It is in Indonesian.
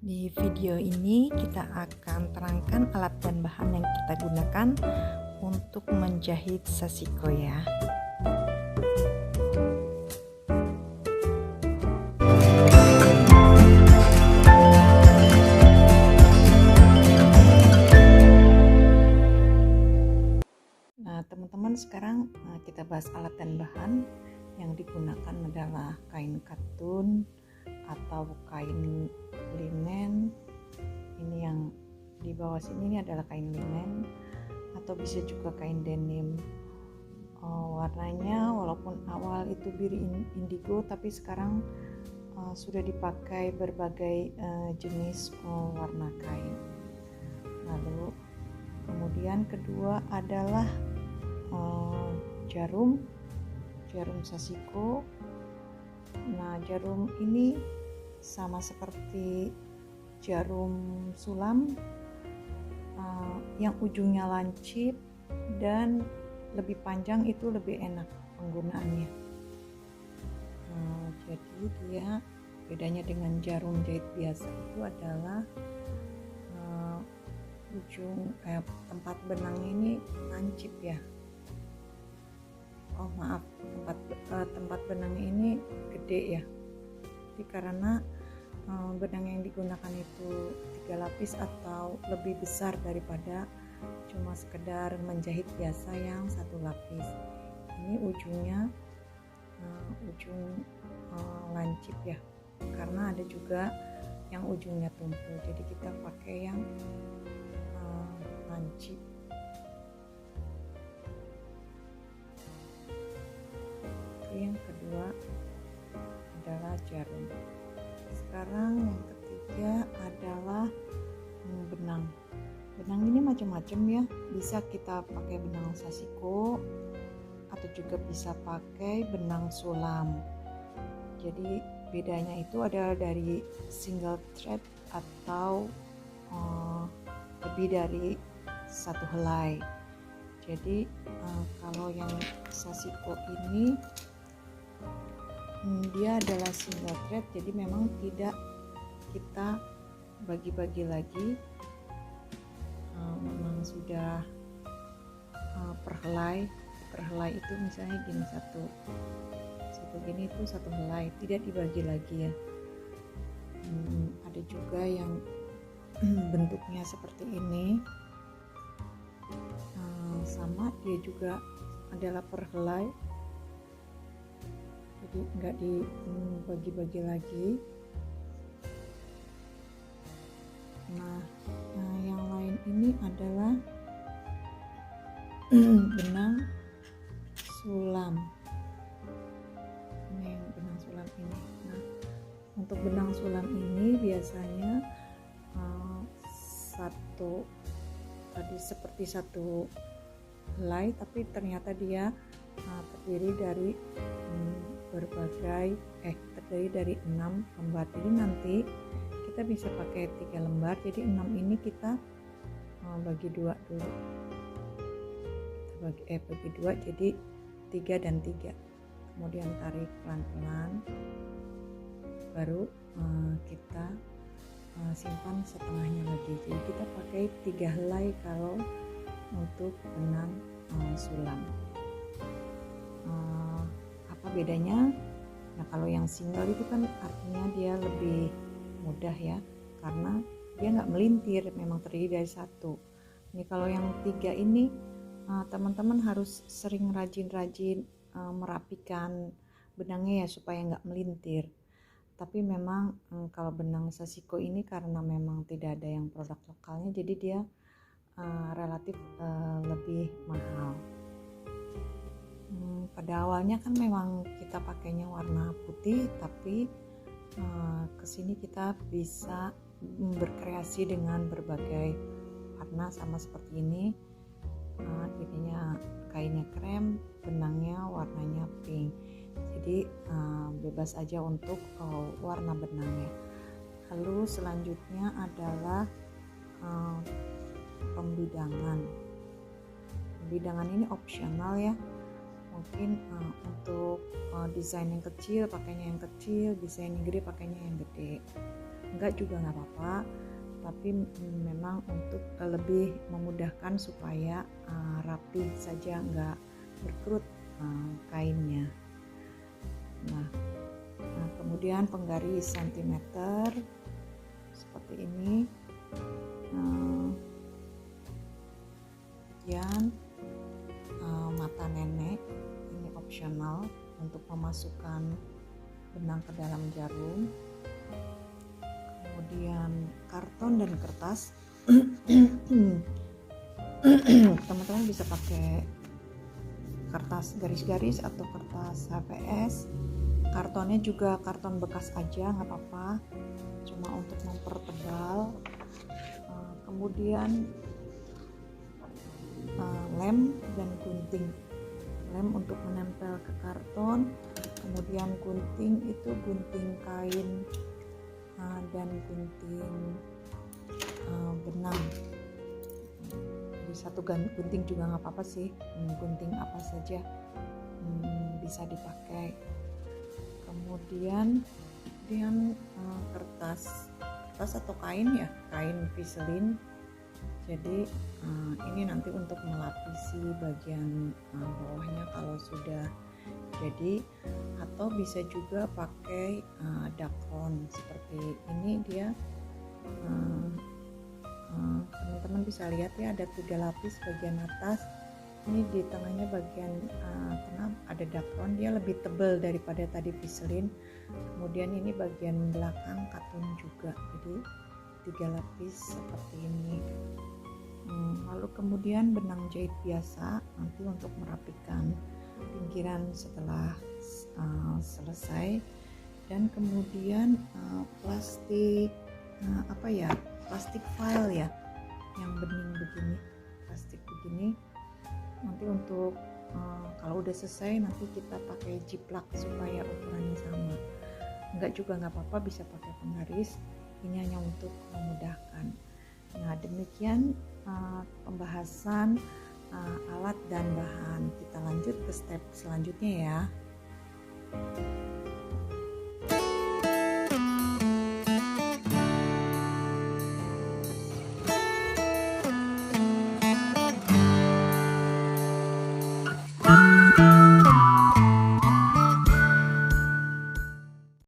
Di video ini kita akan terangkan alat dan bahan yang kita gunakan untuk menjahit sashiko ya. Nah, teman-teman, sekarang kita bahas alat dan bahan. Yang digunakan adalah kain katun atau kain linen. Ini yang di bawah sini ini adalah kain linen atau bisa juga kain denim. Warnanya walaupun awal itu biru indigo, tapi sekarang sudah dipakai berbagai jenis warna kain. Lalu kemudian kedua adalah jarum sashiko. Nah, jarum ini sama seperti jarum sulam, yang ujungnya lancip dan lebih panjang, itu lebih enak penggunaannya. Jadi dia bedanya dengan jarum jahit biasa itu adalah tempat benangnya ini lancip ya. Tempat benangnya ini gede ya. Jadi karena benang yang digunakan itu 3 lapis atau lebih besar daripada cuma sekedar menjahit biasa yang 1 lapis. Ini ujungnya ujung lancip ya, karena ada juga yang ujungnya tumpul. Jadi kita pakai yang lancip. Yang kedua adalah jarum. Sekarang yang ketiga adalah benang. Benang ini macam-macam ya, bisa kita pakai benang sashiko atau juga bisa pakai benang sulam. Jadi bedanya itu adalah dari single thread atau lebih dari 1 helai. Jadi kalau yang sashiko ini dia adalah single thread, jadi memang tidak kita bagi-bagi lagi, memang sudah per helai itu misalnya gini, satu gini itu 1 helai, tidak dibagi lagi ya. Ada juga yang bentuknya seperti ini, sama dia juga adalah per helai, jadi enggak dibagi-bagi lagi. Nah, yang lain ini adalah benang sulam. Ini yang benang sulam ini. Nah, untuk benang sulam ini biasanya seperti 1 helai, tapi ternyata dia terdiri dari terdiri dari 6 lembar. Jadi nanti kita bisa pakai 3 lembar, jadi 6 ini kita bagi 2 dulu. Bagi 2 jadi 3 dan 3. Kemudian tarik pelan-pelan, baru kita simpan setengahnya lagi. Jadi kita pakai 3 helai kalau untuk benang sulam. Apa bedanya? Nah, kalau yang single itu kan artinya dia lebih mudah ya, karena dia nggak melintir, memang terdiri dari 1. Ini kalau yang 3 ini teman-teman harus sering rajin merapikan benangnya ya, supaya nggak melintir. Tapi memang kalau benang sashiko ini karena memang tidak ada yang produk lokalnya, jadi dia relatif lebih mahal. Pada awalnya kan memang kita pakainya warna putih, tapi kesini kita bisa berkreasi dengan berbagai warna, sama seperti ini. Ininya kainnya krem, benangnya warnanya pink. Jadi bebas aja untuk warna benangnya. Lalu selanjutnya adalah pembidangan. Pembidangan ini opsional ya. Mungkin untuk desain yang kecil pakainya yang kecil, desain yang gede pakainya yang gede. enggak juga nggak apa-apa, tapi memang untuk lebih memudahkan supaya rapi saja, nggak berkerut kainnya. Nah, kemudian penggaris sentimeter seperti ini. Kemudian mata nenek ini opsional untuk memasukkan benang ke dalam jarum. Kemudian karton dan kertas. Teman-teman bisa pakai kertas garis-garis atau kertas HVS. Kartonnya juga karton bekas aja nggak apa-apa, cuma untuk mempertebal. Kemudian lem dan gunting. Lem untuk menempel ke karton, kemudian gunting itu gunting kain dan gunting benang. Jadi satu gunting juga nggak apa-apa sih, gunting apa saja bisa dipakai. Kemudian kertas atau kain ya, kain viselin. Jadi ini nanti untuk melapisi bagian bawahnya kalau sudah jadi, atau bisa juga pakai dakron seperti ini. Dia teman-teman bisa lihat ya, ada 3 lapis bagian atas. Ini di tengahnya bagian tengah ada dakron, dia lebih tebal daripada tadi viselin. Kemudian ini bagian belakang katun juga, jadi 3 lapis seperti ini. Lalu kemudian benang jahit biasa nanti untuk merapikan pinggiran setelah selesai. Dan kemudian plastik plastik file ya, yang bening begini, plastik begini. Nanti untuk kalau udah selesai nanti kita pakai jiplak supaya ukurannya sama. Enggak juga nggak apa-apa, bisa pakai penggaris. Ini hanya untuk memudahkan. Nah, demikian pembahasan alat dan bahan. Kita lanjut ke step selanjutnya ya.